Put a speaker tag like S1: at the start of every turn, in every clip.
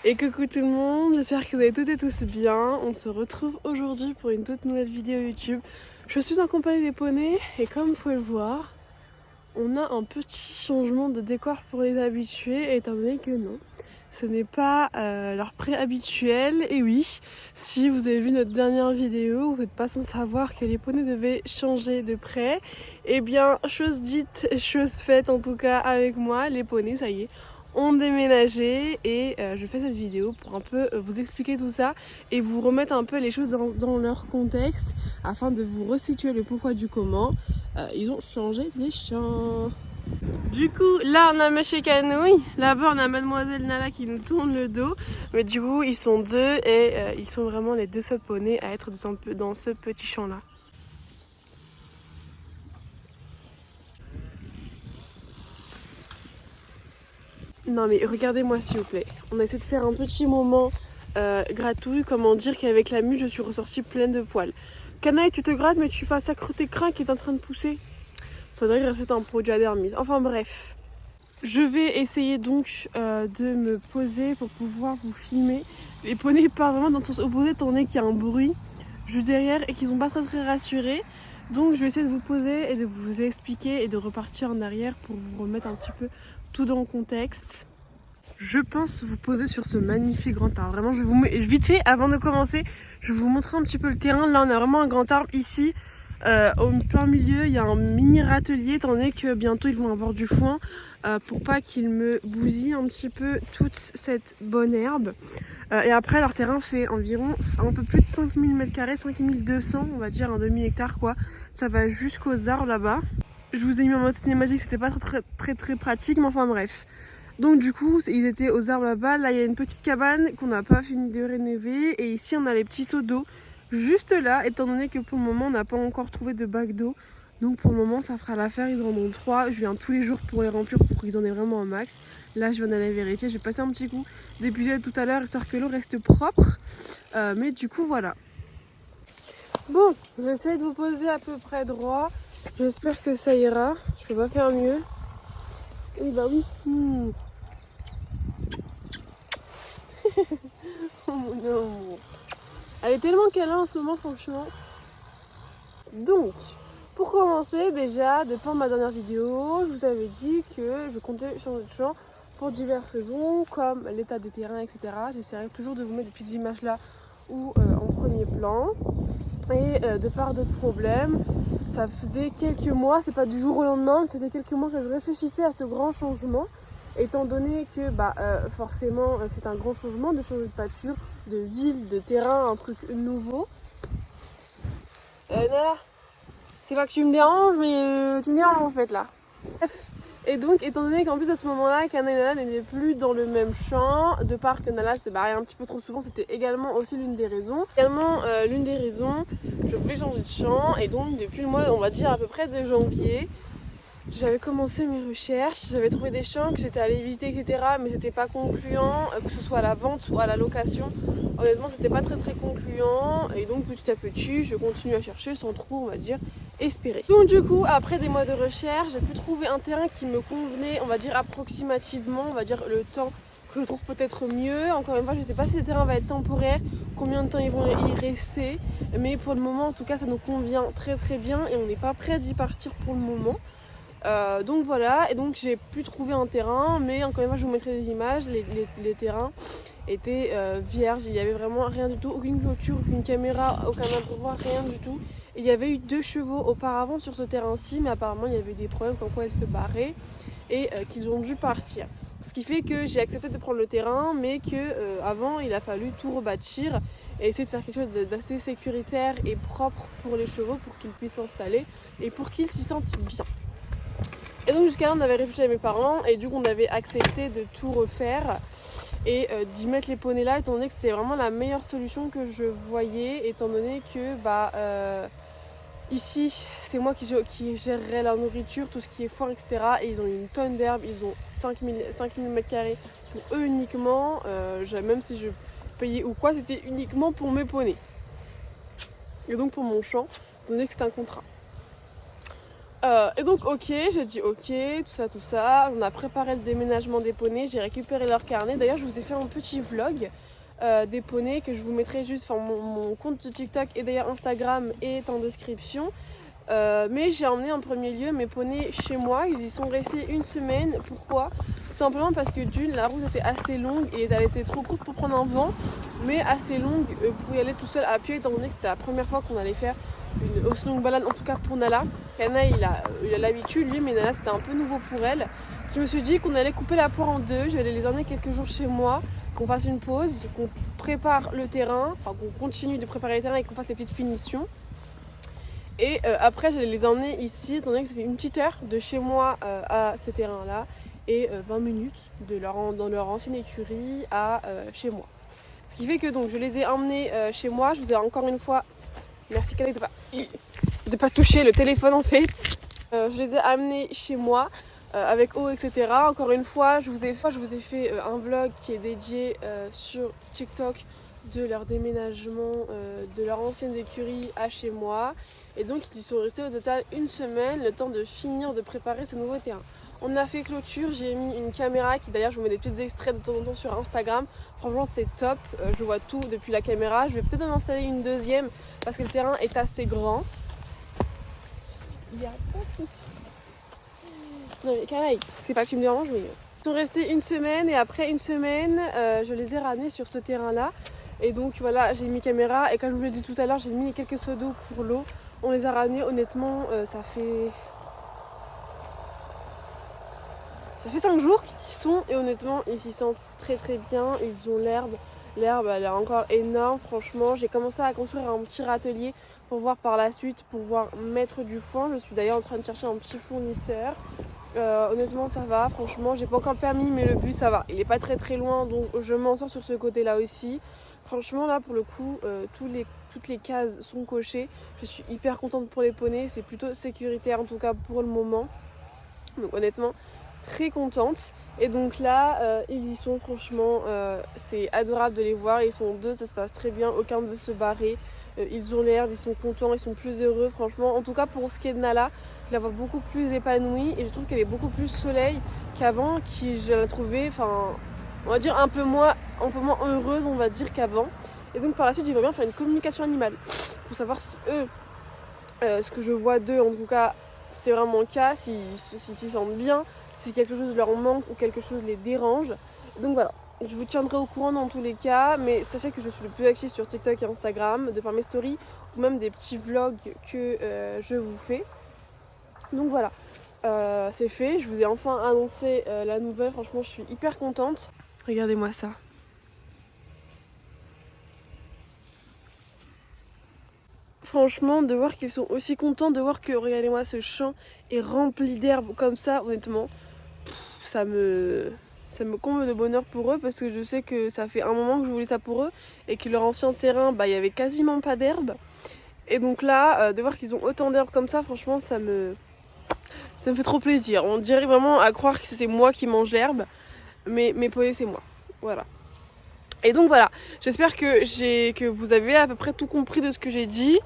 S1: Et coucou tout le monde, j'espère que vous allez toutes et tous bien. On se retrouve aujourd'hui pour une toute nouvelle vidéo YouTube. Je suis en compagnie des poneys et comme vous pouvez le voir, on a un petit changement de décor pour les habitués étant donné que non, ce n'est pas leur pré habituel. Et oui, si vous avez vu notre dernière vidéo, vous n'êtes pas sans savoir que les poneys devaient changer de pré. Eh bien, chose dite, chose faite en tout cas avec moi, les poneys, ça y est, ont déménagé et je fais cette vidéo pour un peu vous expliquer tout ça et vous remettre un peu les choses dans leur contexte afin de vous resituer le pourquoi du comment. Ils ont changé des champs. Du coup, là on a Monsieur Canouille, là-bas on a Mademoiselle Nala qui nous tourne le dos, mais du coup ils sont deux et ils sont vraiment les deux seuls poneys à être dans ce petit champ là. Non mais regardez-moi s'il vous plaît, on a essayé de faire un petit moment gratouille, comment dire qu'avec la mue je suis ressortie pleine de poils. Canaille, tu te grattes mais tu fais sacre tes crins qui est en train de pousser. Faudrait que j'achète un produit à dermise. Enfin bref. Je vais essayer donc de me poser pour pouvoir vous filmer. Les poneys partent vraiment dans le sens opposé étant donné qu'il y a un bruit juste derrière et qu'ils sont pas très rassurés. Donc je vais essayer de vous poser et de vous expliquer et de repartir en arrière pour vous remettre un petit peu tout dans le contexte. Je pense vous poser sur ce magnifique grand arbre. Vraiment, je vous mets vite fait avant de commencer, je vais vous montrer un petit peu le terrain. Là, on a vraiment un grand arbre ici. Au plein milieu, il y a un mini râtelier, étant donné que bientôt ils vont avoir du foin pour pas qu'ils me bousillent un petit peu toute cette bonne herbe. Et après, leur terrain fait environ un peu plus de 5000 m², 5200, on va dire un demi-hectare quoi. Ça va jusqu'aux arbres là-bas. Je vous ai mis en mode cinématique, c'était pas très pratique, mais enfin bref. Donc du coup, ils étaient aux arbres là-bas. Là, il y a une petite cabane qu'on n'a pas fini de rénover. Et ici, on a les petits seaux d'eau juste là, étant donné que pour le moment, on n'a pas encore trouvé de bac d'eau. Donc pour le moment, ça fera l'affaire. Ils en ont 3. Je viens tous les jours pour les remplir pour qu'ils en aient vraiment un max. Là, je viens d'aller vérifier. J'ai passé un petit coup d'épuisette tout à l'heure, histoire que l'eau reste propre. Mais du coup, voilà. Bon, j'essaie de vous poser à peu près droit. J'espère que ça ira. Je peux pas faire mieux. Oui, bah oui. Oh mon amour. Elle est tellement câlin en ce moment, franchement. Donc, pour commencer, déjà, depuis ma dernière vidéo, je vous avais dit que je comptais changer de champ pour diverses raisons, comme l'état des terrains, etc. J'essaierai toujours de vous mettre des petites images là ou en premier plan. Et de par d'autres problèmes, ça faisait quelques mois, c'est pas du jour au lendemain, mais ça faisait quelques mois que je réfléchissais à ce grand changement. Étant donné que forcément c'est un grand changement de changer de pâture, de ville, de terrain, un truc nouveau. Nala, c'est pas que tu me déranges, mais tu me déranges en fait là. Bref. Et donc, étant donné qu'en plus à ce moment-là, Kana et Nala n'étaient plus dans le même champ, de part que Nala se barrait un petit peu trop souvent, c'était également aussi l'une des raisons. Également l'une des raisons, je voulais changer de champ, et donc depuis le mois, on va dire à peu près de janvier, j'avais commencé mes recherches, j'avais trouvé des champs que j'étais allée visiter, etc. Mais c'était pas concluant, que ce soit à la vente ou à la location. Honnêtement, c'était pas très concluant. Et donc petit à petit, je continue à chercher sans trop, on va dire, espérer. Donc du coup, après des mois de recherche, j'ai pu trouver un terrain qui me convenait, on va dire approximativement, on va dire le temps que je trouve peut-être mieux. Encore une fois, je sais pas si le terrain va être temporaire, combien de temps ils vont y rester. Mais pour le moment, en tout cas, ça nous convient très bien et on n'est pas prêt d'y partir pour le moment. Donc voilà, et donc j'ai pu trouver un terrain, mais encore une fois je vous mettrai des images, les terrains étaient vierges, il n'y avait vraiment rien du tout, aucune clôture, aucune caméra, aucun endroit, rien du tout. Et il y avait eu 2 chevaux auparavant sur ce terrain-ci, mais apparemment il y avait des problèmes comme quoi elles se barraient et qu'ils ont dû partir. Ce qui fait que j'ai accepté de prendre le terrain, mais que avant il a fallu tout rebâtir et essayer de faire quelque chose d'assez sécuritaire et propre pour les chevaux pour qu'ils puissent s'installer et pour qu'ils s'y sentent bien. Et donc jusqu'à là on avait réfléchi à mes parents et du coup on avait accepté de tout refaire et d'y mettre les poneys là, étant donné que c'était vraiment la meilleure solution que je voyais, étant donné que ici c'est moi qui gérerais la nourriture, tout ce qui est foin, etc. Et ils ont une tonne d'herbe, ils ont 5000 m² pour eux uniquement, même si je payais ou quoi, c'était uniquement pour mes poneys. Et donc pour mon champ, étant donné que c'était un contrat. Et donc ok, j'ai dit ok, tout ça. On a préparé le déménagement des poneys, j'ai récupéré leur carnet. D'ailleurs je vous ai fait un petit vlog des poneys que je vous mettrai juste, enfin mon compte de TikTok et d'ailleurs Instagram est en description. Mais j'ai emmené en premier lieu mes poneys chez moi, ils y sont restés une semaine. Pourquoi? Tout simplement parce que d'une, la route était assez longue et elle était trop courte pour prendre un vent, mais assez longue pour y aller tout seul à pied, étant donné que c'était la première fois qu'on allait faire une aussi longue balade, en tout cas pour Nala. Kana il a l'habitude lui, mais Nala c'était un peu nouveau pour elle. Je me suis dit qu'on allait couper la poire en deux, je vais les emmener quelques jours chez moi, qu'on fasse une pause, qu'on prépare le terrain, enfin qu'on continue de préparer le terrain et qu'on fasse les petites finitions. Et après j'allais les emmener ici, étant donné que ça fait une petite heure de chez moi à ce terrain là et 20 minutes dans leur ancienne écurie à chez moi. Ce qui fait que donc je les ai emmenés chez moi, je vous ai encore une fois, merci Khaled de pas toucher le téléphone en fait. Je les ai amenés chez moi avec eau etc. Encore une fois je vous ai fait un vlog qui est dédié sur TikTok de leur déménagement de leur ancienne écurie à chez moi. Et donc ils y sont restés au total une semaine, le temps de finir de préparer ce nouveau terrain. On a fait clôture, j'ai mis une caméra qui d'ailleurs je vous mets des petits extraits de temps en temps sur Instagram. Franchement c'est top, je vois tout depuis la caméra. Je vais peut-être en installer une deuxième parce que le terrain est assez grand. Il n'y a pas de souci. Non mais Kanaï, c'est pas que tu me déranges mais... Ils sont restés une semaine et après une semaine je les ai ramenés sur ce terrain là. Et donc voilà, j'ai mis caméra et comme je vous l'ai dit tout à l'heure, j'ai mis quelques seaux d'eau pour l'eau. On les a ramenés, honnêtement, ça fait 5 jours qu'ils y sont et honnêtement, ils s'y sentent très très bien. Ils ont l'herbe elle est encore énorme, franchement. J'ai commencé à construire un petit râtelier pour voir par la suite, pour pouvoir mettre du foin. Je suis d'ailleurs en train de chercher un petit fournisseur. Honnêtement ça va, franchement j'ai pas encore le permis mais le bus ça va, il est pas très très loin donc je m'en sors sur ce côté là aussi. Franchement là pour le coup toutes les cases sont cochées, je suis hyper contente pour les poneys, c'est plutôt sécuritaire en tout cas pour le moment. Donc honnêtement très contente et donc là ils y sont franchement, c'est adorable de les voir, ils sont deux, ça se passe très bien, aucun ne veut se barrer. Ils ont l'herbe, ils sont contents, ils sont plus heureux franchement. En tout cas pour ce qui est de Nala, je la vois beaucoup plus épanouie et je trouve qu'elle est beaucoup plus soleil qu'avant, qui je la trouvais, enfin on va dire un peu moins heureuse on va dire qu'avant. Et donc par la suite j'aimerais bien faire une communication animale pour savoir si eux, ce que je vois d'eux en tout cas c'est vraiment le cas, s'ils s'y sentent bien, si quelque chose leur manque ou quelque chose les dérange. Donc voilà. Je vous tiendrai au courant dans tous les cas, mais sachez que je suis le plus active sur TikTok et Instagram, de par mes stories ou même des petits vlogs que je vous fais. Donc voilà, c'est fait, je vous ai enfin annoncé la nouvelle, franchement je suis hyper contente. Regardez-moi ça. Franchement, de voir qu'ils sont aussi contents, de voir que, regardez-moi, ce champ est rempli d'herbe comme ça, honnêtement, ça me comble de bonheur pour eux parce que je sais que ça fait un moment que je voulais ça pour eux et que leur ancien terrain, il y avait quasiment pas d'herbe. Et donc là, de voir qu'ils ont autant d'herbe comme ça, franchement, ça me fait trop plaisir. On dirait vraiment à croire que c'est moi qui mange l'herbe, mais mes poneys, c'est moi. Voilà. Et donc voilà, j'espère que vous avez à peu près tout compris de ce que j'ai dit,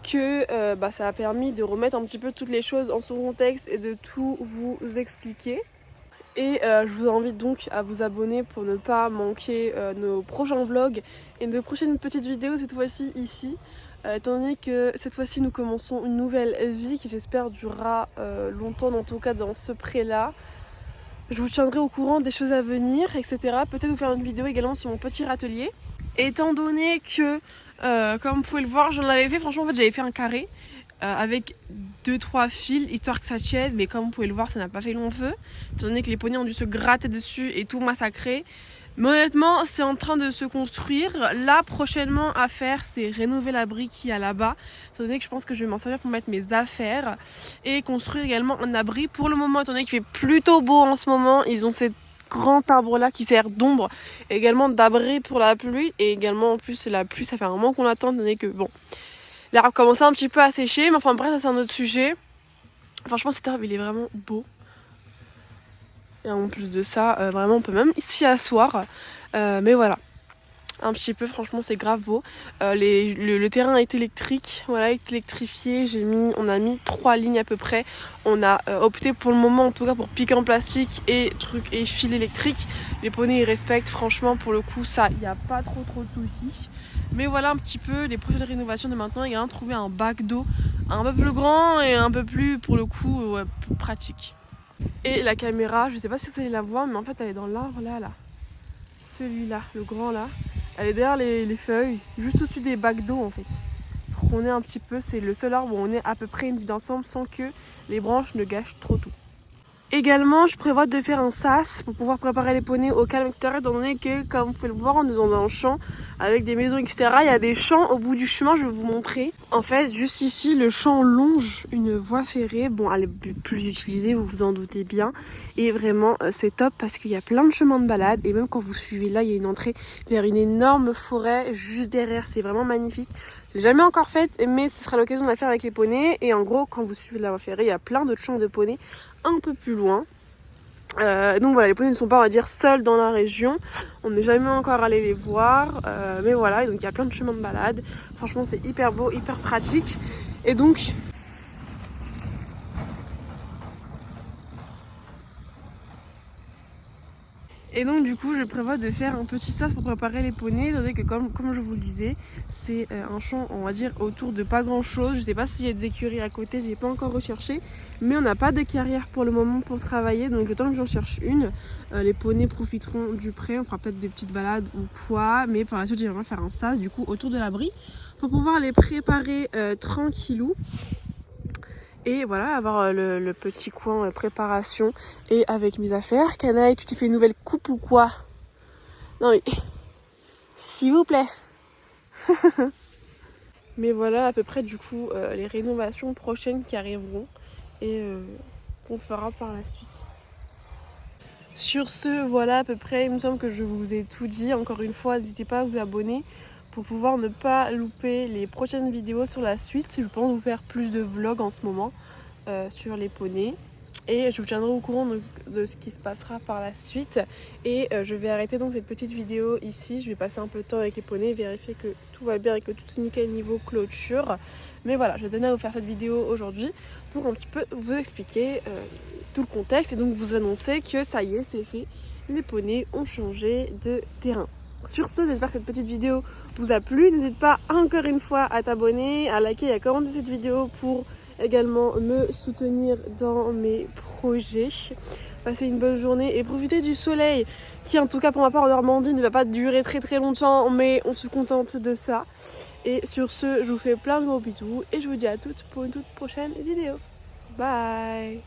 S1: que ça a permis de remettre un petit peu toutes les choses en son contexte et de tout vous expliquer. Et je vous invite donc à vous abonner pour ne pas manquer nos prochains vlogs et nos prochaines petites vidéos cette fois-ci ici. Étant donné que cette fois-ci nous commençons une nouvelle vie qui j'espère durera longtemps, en tout cas dans ce pré-là. Je vous tiendrai au courant des choses à venir, etc. Peut-être vous faire une vidéo également sur mon petit râtelier. Étant donné que, comme vous pouvez le voir, j'en avais fait, franchement en fait j'avais fait un carré avec 2-3 fils, histoire que ça tienne, mais comme vous pouvez le voir ça n'a pas fait long feu. Étant donné que les poneys ont dû se gratter dessus et tout massacrer. Mais honnêtement c'est en train de se construire. Là prochainement à faire c'est rénover l'abri qu'il y a là-bas. Étant donné que je pense que je vais m'en servir pour mettre mes affaires. Et construire également un abri. Pour le moment étant donné qu'il fait plutôt beau en ce moment, ils ont cet grand arbre là qui sert d'ombre. Également d'abri pour la pluie. Et également en plus la pluie ça fait un moment qu'on attend étant donné que bon, l'arbre commençait un petit peu à sécher. Mais enfin bref ça c'est un autre sujet. Franchement cet arbre il est vraiment beau. Et en plus de ça, vraiment on peut même s'y asseoir. Mais voilà. un petit peu, franchement c'est grave beau. Le terrain est électrique, voilà, est électrifié. On a mis 3 lignes à peu près. On a opté pour le moment en tout cas pour piquer en plastique et fil électrique. Les poneys ils respectent, franchement pour le coup ça, il n'y a pas trop de soucis. Mais voilà un petit peu les projets de rénovation de maintenant. Il y a trouvé un bac d'eau un peu plus grand et un peu plus pour le coup plus pratique. Et la caméra, je sais pas si vous allez la voir, mais en fait elle est dans l'arbre là. Celui-là, le grand là, elle est derrière les feuilles, juste au-dessus des bacs d'eau en fait. On est un petit peu, c'est le seul arbre où on est à peu près une vue d'ensemble sans que les branches ne gâchent trop tout. Également, je prévois de faire un sas pour pouvoir préparer les poneys au calme, etc. Étant donné que, comme vous pouvez le voir, on est dans un champ avec des maisons, etc. Il y a des champs au bout du chemin, je vais vous montrer. En fait, juste ici, le champ longe une voie ferrée. Bon, elle est plus utilisée, vous vous en doutez bien. Et vraiment, c'est top parce qu'il y a plein de chemins de balade. Et même quand vous suivez là, il y a une entrée vers une énorme forêt juste derrière. C'est vraiment magnifique. Je l'ai jamais encore faite, mais ce sera l'occasion de la faire avec les poneys. Et en gros, quand vous suivez la voie ferrée, il y a plein d'autres champs de poneys un peu plus loin. Donc voilà, les poneys ne sont pas, on va dire, seuls dans la région. On n'est jamais encore allé les voir. Mais voilà, donc il y a plein de chemins de balade. Franchement, c'est hyper beau, hyper pratique. Et donc... du coup je prévois de faire un petit sas pour préparer les poneys, étant donné que comme je vous le disais, c'est un champ on va dire autour de pas grand chose. Je sais pas s'il y a des écuries à côté, j'ai pas encore recherché, mais on n'a pas de carrière pour le moment pour travailler, donc le temps que j'en cherche une, les poneys profiteront du pré. On fera peut-être des petites balades ou quoi, mais par la suite j'aimerais faire un sas du coup autour de l'abri pour pouvoir les préparer tranquillou. Et voilà, avoir le petit coin préparation et avec mes affaires. Canaille, tu t'es fait une nouvelle coupe ou quoi? Non mais, s'il vous plaît. Mais voilà à peu près du coup les rénovations prochaines qui arriveront et qu'on fera par la suite. Sur ce, voilà à peu près, il me semble que je vous ai tout dit. Encore une fois, n'hésitez pas à vous abonner pour pouvoir ne pas louper les prochaines vidéos sur la suite. Je pense vous faire plus de vlogs en ce moment. Sur les poneys et je vous tiendrai au courant de ce qui se passera par la suite. Et je vais arrêter donc cette petite vidéo ici. Je vais passer un peu de temps avec les poneys, vérifier que tout va bien et que tout est nickel niveau clôture. Mais voilà, je tenais à vous faire cette vidéo aujourd'hui pour un petit peu vous expliquer tout le contexte et donc vous annoncer que ça y est, c'est fait, les poneys ont changé de terrain. Sur ce, j'espère que cette petite vidéo vous a plu. N'hésite pas encore une fois à t'abonner, à liker et à commenter cette vidéo pour également me soutenir dans mes projets. Passez une bonne journée et profitez du soleil qui, en tout cas pour ma part en Normandie, ne va pas durer très longtemps, mais on se contente de ça. Et sur ce, je vous fais plein de gros bisous et je vous dis à toutes pour une toute prochaine vidéo. Bye!